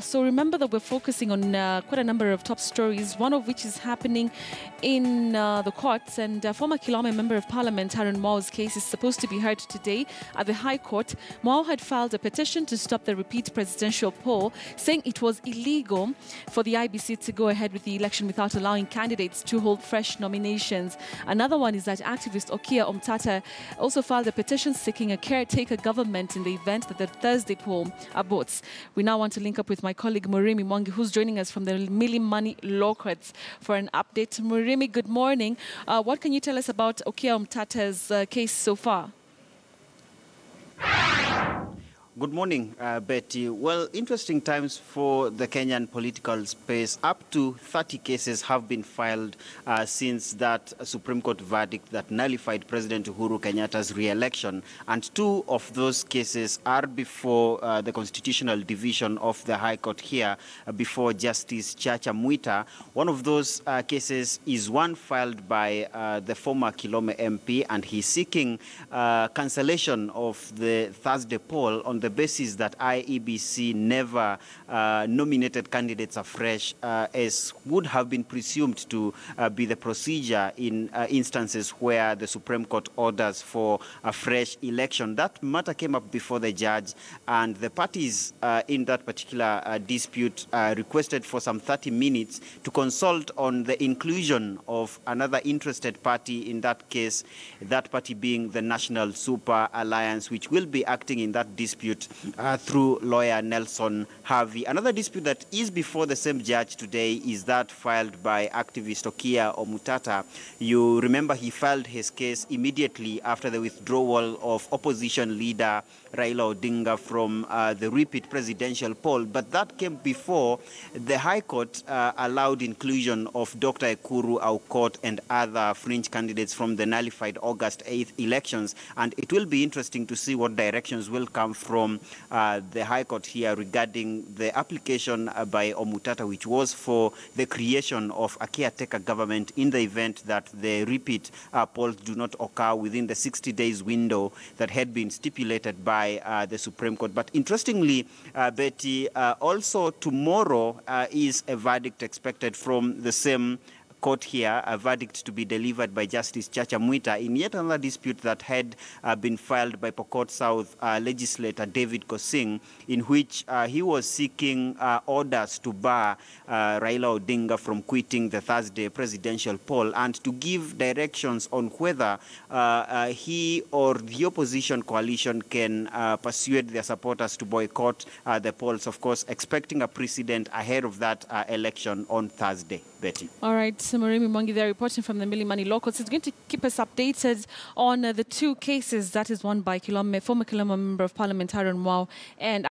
So remember that we're focusing on quite a number of top stories, one of which is happening in the courts. And former Kilome Member of Parliament Aaron Mwau's case is supposed to be heard today at the High Court. Mwau had filed a petition to stop the repeat presidential poll, saying it was illegal for the IBC to go ahead with the election without allowing candidates to hold fresh nominations. Another one is that activist Okia Omtata also filed a petition seeking a caretaker government in the event that the Thursday poll aborts. We now want to link up with my colleague Murimi Mwangi, who's joining us from the Milimani Law Courts for an update. Murimi, good morning. What can you tell us about Okia Omtata's case so far? Good morning, Betty. Well, interesting times for the Kenyan political space. Up to 30 cases have been filed since that Supreme Court verdict that nullified President Uhuru Kenyatta's re-election. And 2 of those cases are before the Constitutional Division of the High Court here, before Justice Chacha Mwita. One of those cases is one filed by the former Kilome MP, and he's seeking cancellation of the Thursday poll on the basis that IEBC never nominated candidates afresh, as would have been presumed to be the procedure in instances where the Supreme Court orders for a fresh election. That matter came up before the judge, and the parties in that particular dispute requested for some 30 minutes to consult on the inclusion of another interested party in that case, that party being the National Super Alliance, which will be acting in that dispute through lawyer Nelson Harvey. Another dispute that is before the same judge today is that filed by activist Okia Omtata. You remember he filed his case immediately after the withdrawal of opposition leader Raila Odinga from the repeat presidential poll, but that came before the High Court allowed inclusion of Dr. Ekuru Aukot and other fringe candidates from the nullified August 8th elections. And it will be interesting to see what directions will come from the High Court here regarding the application by Omutata, which was for the creation of a caretaker government in the event that the repeat polls do not occur within the 60 days window that had been stipulated by the Supreme Court. But interestingly, Betty, also tomorrow is a verdict expected from the same court here, a verdict to be delivered by Justice Chacha Mwita in yet another dispute that had been filed by Pokot South legislator David Kosing, in which he was seeking orders to bar Raila Odinga from quitting the Thursday presidential poll and to give directions on whether he or the opposition coalition can persuade their supporters to boycott the polls, of course, expecting a precedent ahead of that election on Thursday. Betty. All right, Murimi Mwangi there reporting from the Milimani Law Courts. It's going to keep us updated on the 2 cases. That is one by former Kilome Member of Parliament Aaron Mwau and